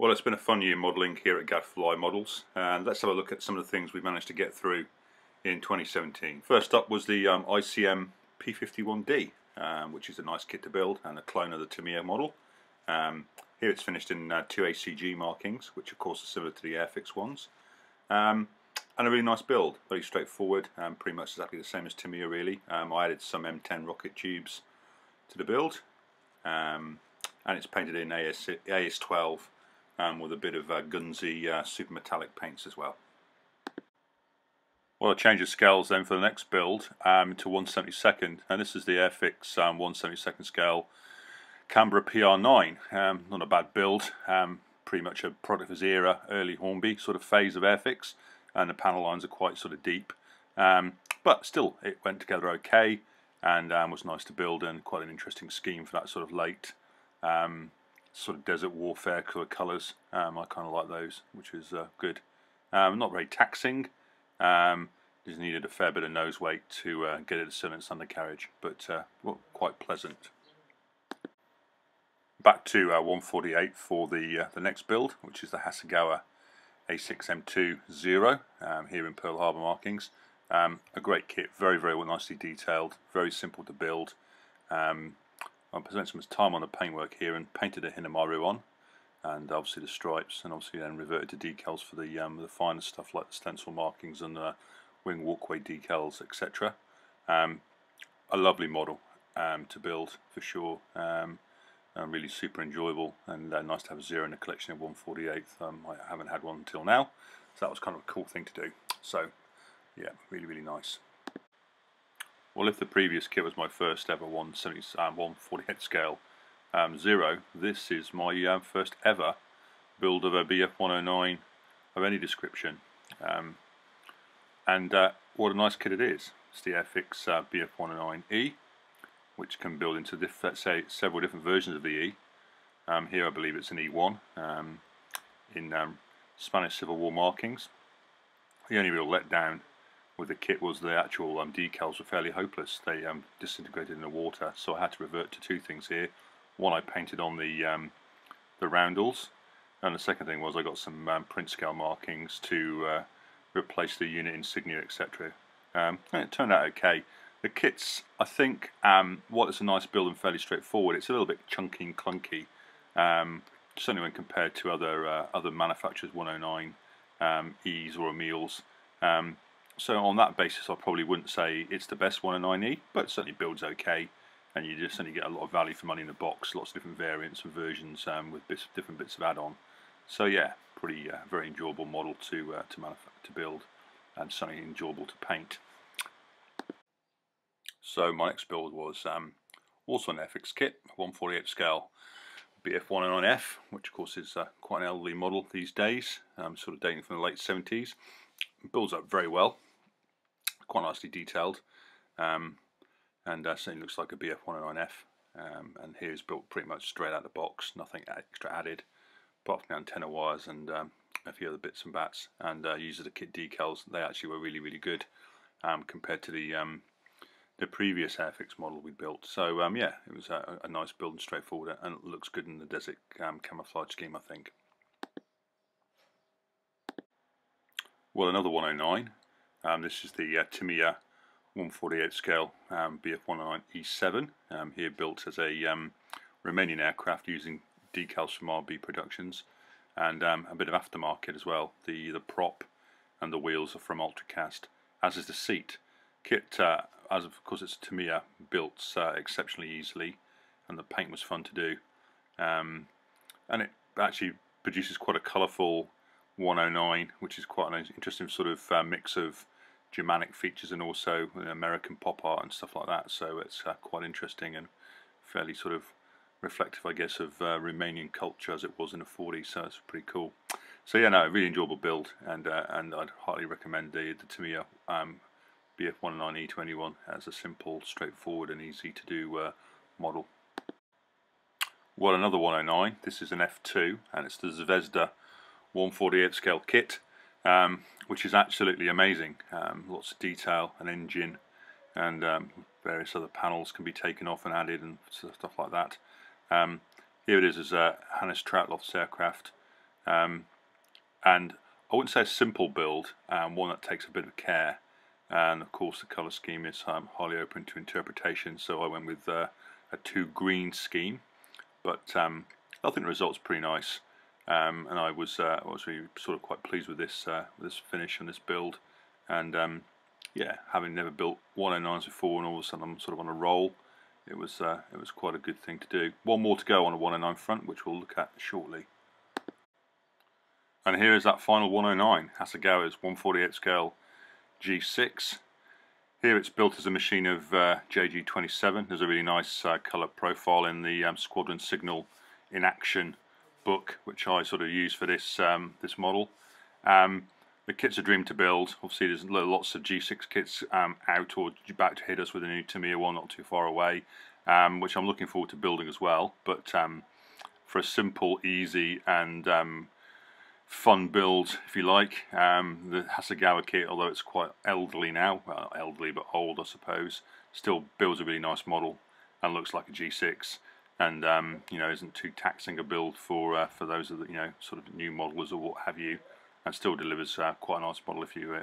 Well, it's been a fun year modelling here at Gadfly Models, and let's have a look at some of the things we managed to get through in 2017. First up was the ICM P51D, which is a nice kit to build and a clone of the Tamiya model. Here it's finished in 2 ACG markings, which of course are similar to the Airfix ones. And a really nice build, very straightforward, pretty much exactly the same as Tamiya really. I added some M10 rocket tubes to the build, and it's painted in AS12 with a bit of Gunsy super metallic paints as well. Well, I changed the scales then for the next build to 1/72nd, and this is the Airfix 1/72nd scale Canberra PR9. Not a bad build, pretty much a product of his era, early Hornby sort of phase of Airfix, and the panel lines are quite sort of deep, but still it went together okay, and was nice to build, and quite an interesting scheme for that sort of late sort of desert warfare colours. I kind of like those, which is good. Not very taxing. Just needed a fair bit of nose weight to get it to sit in its undercarriage, but well, quite pleasant. Back to 148 for the next build, which is the Hasegawa A6M2 here in Pearl Harbor markings. A great kit, very nicely detailed, very simple to build. I spent some time on the paintwork here and painted a Hinamaru on, and obviously the stripes, and obviously then reverted to decals for the finer stuff like the stencil markings and the wing walkway decals, etc. A lovely model to build for sure, and really super enjoyable, and nice to have a zero in the collection of 148. I haven't had one until now, so that was kind of a cool thing to do. So yeah, really nice. Well, if the previous kit was my first ever 148 scale zero, this is my first ever build of a BF109 of any description, and what a nice kit it is. It's the Airfix BF109E, which can build into let's say several different versions of the E. Here I believe it's an E1 in Spanish Civil War markings. The only real letdown with the kit was the actual decals were fairly hopeless. They disintegrated in the water, so I had to revert to two things here. One, I painted on the roundels, and the second thing was I got some print scale markings to replace the unit insignia, etc. And it turned out okay. The kits, I think, while it's a nice build and fairly straightforward, it's a little bit chunky and clunky, certainly when compared to other manufacturers' 109 E's or Emils. So on that basis, I probably wouldn't say it's the best 109E, but it certainly builds okay, and you just certainly get a lot of value for money in the box. Lots of different variants and versions with different bits of add-on. So yeah, pretty very enjoyable model to build, and certainly enjoyable to paint. So my next build was also an Airfix kit, 148 scale BF109F, which of course is quite an elderly model these days, sort of dating from the late 70s. It builds up very well, quite nicely detailed, and certainly looks like a BF109F. And here's built pretty much straight out of the box, nothing extra added, apart from the antenna wires and a few other bits and bats. And uses the kit decals, they actually were really good compared to the previous Airfix model we built. So yeah, it was a nice build and straightforward, and it looks good in the desert camouflage scheme, I think. Well, another 109. This is the Tamiya 148 scale BF109E7, here built as a Romanian aircraft using decals from RB Productions, and a bit of aftermarket as well. The prop and the wheels are from Ultracast, as is the seat. Kit, as of course it's Tamiya, built exceptionally easily, and the paint was fun to do, and it actually produces quite a colourful 109, which is quite an interesting sort of mix of Germanic features and also American pop art and stuff like that. So it's quite interesting and fairly sort of reflective, I guess, of Romanian culture as it was in the 40s. So it's pretty cool. So yeah, no, really enjoyable build, and I'd highly recommend the Tamiya BF109E to anyone as a simple, straightforward, and easy to do model. Well, another 109. This is an F2, and it's the Zvezda 148 scale kit, which is absolutely amazing. Lots of detail, an engine, and various other panels can be taken off and added and stuff like that. Here it is as a Hannes Trautloff's aircraft, And I wouldn't say a simple build, one that takes a bit of care, and of course the colour scheme is highly open to interpretation, so I went with a 2 green scheme, but I think the result's pretty nice, and I was really sort of quite pleased with this finish and this build, and yeah, having never built 109s before and all of a sudden I'm sort of on a roll, it was quite a good thing to do. One more to go on a 109 front, which we'll look at shortly. And here is that final 109, Hasegawa's 1/48 scale G6. Here it's built as a machine of JG27. There's a really nice colour profile in the Squadron Signal in Action book, which I sort of use for this this model. The kit's a dream to build. Obviously there's lots of G6 kits out or about to hit us with a new Tamiya one not too far away, which I'm looking forward to building as well. But for a simple, easy and fun build, if you like, the Hasegawa kit, although it's quite elderly now, well not elderly but old I suppose, still builds a really nice model and looks like a G6, and you know, isn't too taxing a build for those of the, you know, sort of new modelers or what have you, and still delivers quite a nice model if you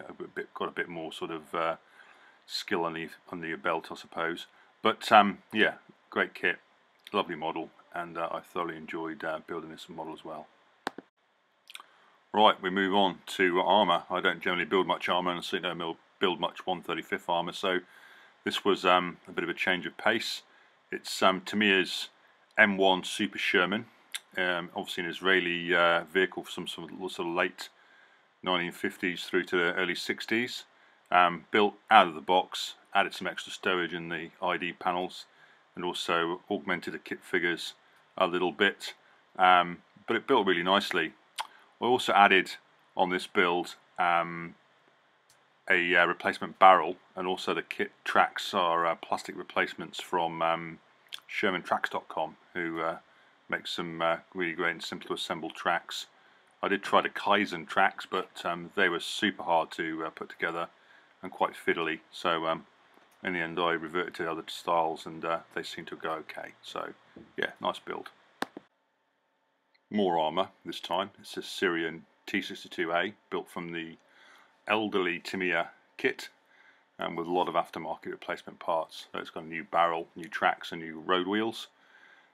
got a bit more sort of skill under your belt I suppose. But yeah, great kit, lovely model, and I thoroughly enjoyed building this model as well. Right, we move on to armour. I don't generally build much armour, and certainly don't build much 135th armour, so this was a bit of a change of pace. It's Tamiya's M1 Super Sherman, obviously an Israeli vehicle from some sort of late 1950s through to the early 60s. Built out of the box, added some extra stowage in the ID panels, and also augmented the kit figures a little bit, but it built really nicely. I also added on this build a replacement barrel, and also the kit tracks are plastic replacements from ShermanTracks.com, who makes some really great and simple to assemble tracks. I did try the Kaizen tracks, but they were super hard to put together and quite fiddly, so in the end I reverted to other styles, and they seem to go okay. So yeah, nice build. More armour this time. It's a Syrian T62A built from the elderly Tamiya kit, and with a lot of aftermarket replacement parts. So it's got a new barrel, new tracks and new road wheels,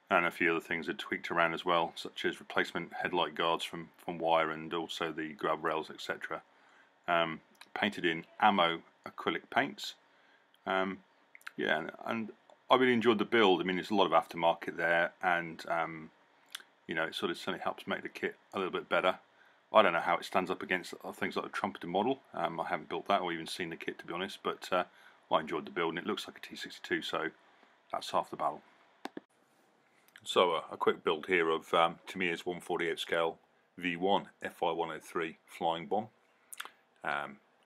and a few other things are tweaked around as well, such as replacement headlight guards from wire, and also the grab rails, etc. Painted in ammo acrylic paints. Yeah, and I really enjoyed the build. I mean, there's a lot of aftermarket there, and you know, it sort of certainly helps make the kit a little bit better. I don't know how it stands up against things like the Trumpeter model. I haven't built that or even seen the kit, to be honest, but I enjoyed the build, and it looks like a T62, so that's half the battle. So a quick build here of Tamiya's 1/48 scale V1 FI-103 flying bomb.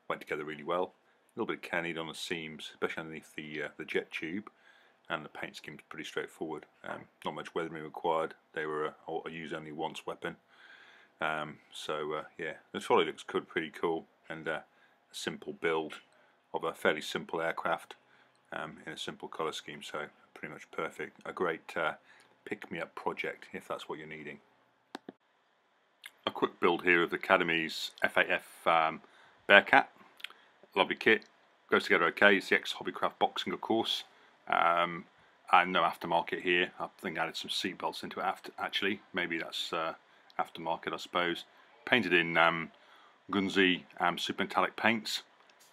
Went together really well. A little bit of care needed on the seams, especially underneath the jet tube, and the paint scheme's pretty straightforward. Not much weathering required. They were a use only once weapon. So yeah, the trolley looks pretty cool, and a simple build of a fairly simple aircraft in a simple colour scheme, so pretty much perfect. A great pick-me-up project if that's what you're needing. A quick build here of the Academy's FAF Bearcat. Lovely kit, goes together okay. It's the ex-Hobbycraft boxing, of course. And no aftermarket here. I think I added some seat belts into it actually. Maybe that's aftermarket, I suppose. Painted in Gunzi super metallic paints,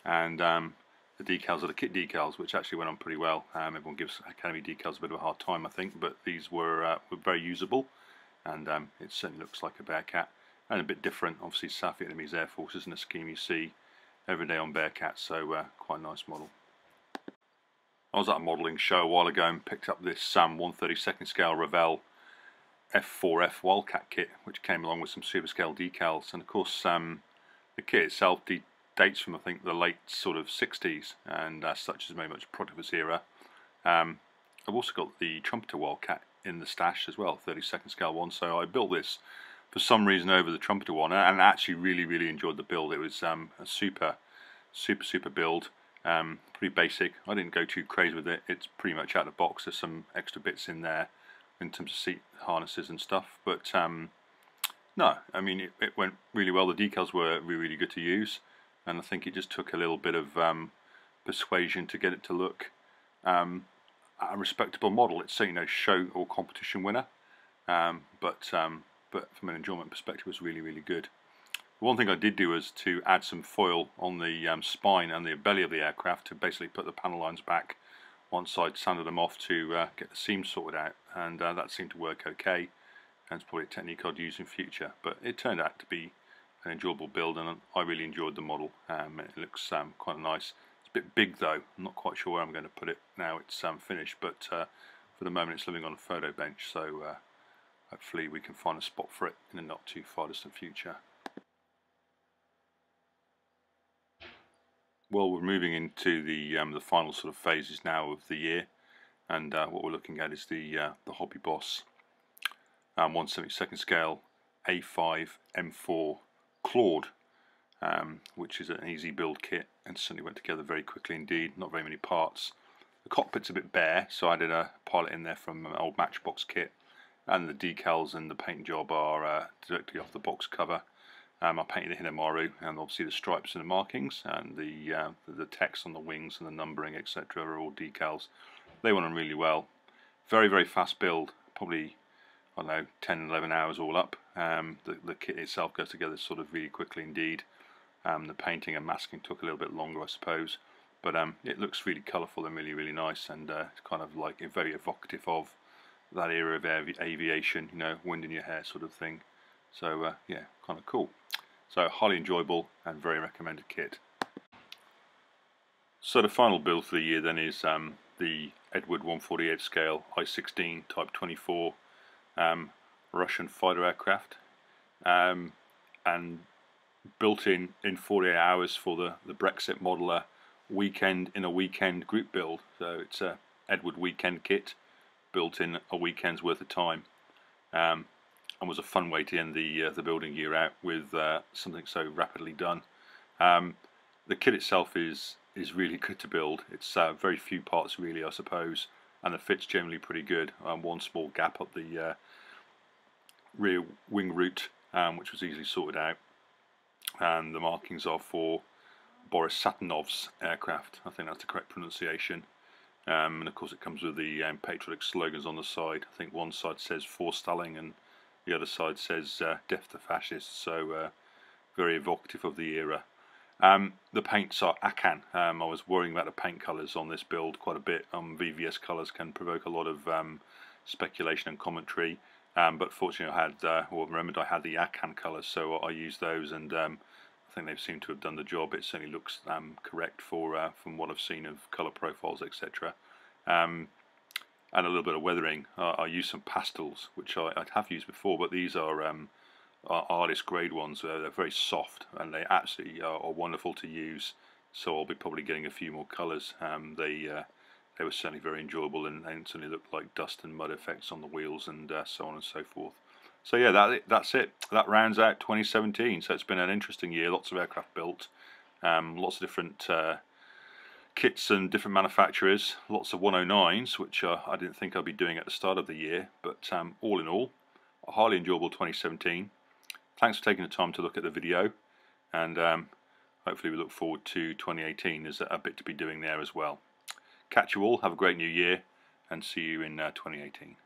and the decals are the kit decals, which actually went on pretty well. Everyone gives Academy decals a bit of a hard time, I think, but these were very usable, and it certainly looks like a Bearcat, and a bit different. Obviously, South Vietnamese Air Force isn't a scheme you see every day on Bearcats, so quite a nice model. I was at a modelling show a while ago and picked up this 1/32 scale Revell F4F Wildcat kit, which came along with some super scale decals, and of course the kit itself dates from I think the late sort of 60s, and as such is very much a product of its era. I've also got the Trumpeter Wildcat in the stash as well, 32nd scale one, so I built this for some reason over the Trumpeter one, and actually really enjoyed the build. It was a super build, pretty basic. I didn't go too crazy with it. It's pretty much out of the box. There's some extra bits in there in terms of seat harnesses and stuff, but No, I mean it went really well. The decals were really good to use, and I think it just took a little bit of persuasion to get it to look a respectable model. It's certainly no show or competition winner, but from an enjoyment perspective, it was really good. One thing I did do was to add some foil on the spine and the belly of the aircraft to basically put the panel lines back once I'd sanded them off to get the seams sorted out, and that seemed to work okay. And it's probably a technique I'd use in future, but it turned out to be an enjoyable build, and I really enjoyed the model. It looks quite nice. It's a bit big though. I'm not quite sure where I'm going to put it now it's finished, but for the moment it's living on a photo bench, so hopefully we can find a spot for it in the not too far distant future. Well, we're moving into the final sort of phases now of the year, and what we're looking at is the Hobby Boss 1/72 scale A5 M4 Claude, which is an easy build kit and certainly went together very quickly indeed. Not very many parts. The cockpit's a bit bare, so I did a pilot in there from an old Matchbox kit, and the decals and the paint job are directly off the box cover. I painted the Hinamaru, and obviously the stripes and the markings and the text on the wings and the numbering, etc., are all decals. They went on really well. Very fast build, probably, I don't know, 10-11 hours all up. The kit itself goes together sort of really quickly indeed. The painting and masking took a little bit longer, I suppose, but it looks really colourful and really nice, and it's kind of like very evocative of that era of aviation, you know, wind in your hair sort of thing. So yeah, kind of cool. So highly enjoyable and very recommended kit. So the final build for the year then is the Edward 148 scale I-16 Type 24 Russian fighter aircraft, and built in 48 hours for the Brexit modeler weekend in a weekend group build. So it's a Edward weekend kit built in a weekend's worth of time, and was a fun way to end the building year out with something so rapidly done. The kit itself is really good to build. It's very few parts really, I suppose, and the fit's generally pretty good. One small gap up the rear wing root, which was easily sorted out, and the markings are for Boris Satanov's aircraft. I think that's the correct pronunciation. And of course it comes with the patriotic slogans on the side. I think one side says "For Stalin" and the other side says "Death to Fascists," so very evocative of the era. The paints are Akan. I was worrying about the paint colours on this build quite a bit. VVS colours can provoke a lot of speculation and commentary, but fortunately I remembered I had the Akan colours, so I used those, and I think they seem to have done the job. It certainly looks correct for from what I've seen of colour profiles, etc. And a little bit of weathering. I used some pastels, which I have used before, but these are artist grade ones. They're very soft, and they absolutely are wonderful to use. So I'll be probably getting a few more colours. They were certainly very enjoyable, and they certainly looked like dust and mud effects on the wheels, and so on and so forth. So yeah, that's it. That rounds out 2017. So it's been an interesting year. Lots of aircraft built, lots of different kits and different manufacturers, lots of 109s, which I didn't think I'd be doing at the start of the year, but all in all, a highly enjoyable 2017. Thanks for taking the time to look at the video, and hopefully we look forward to 2018. There's a bit to be doing there as well. Catch you all, have a great new year, and see you in 2018.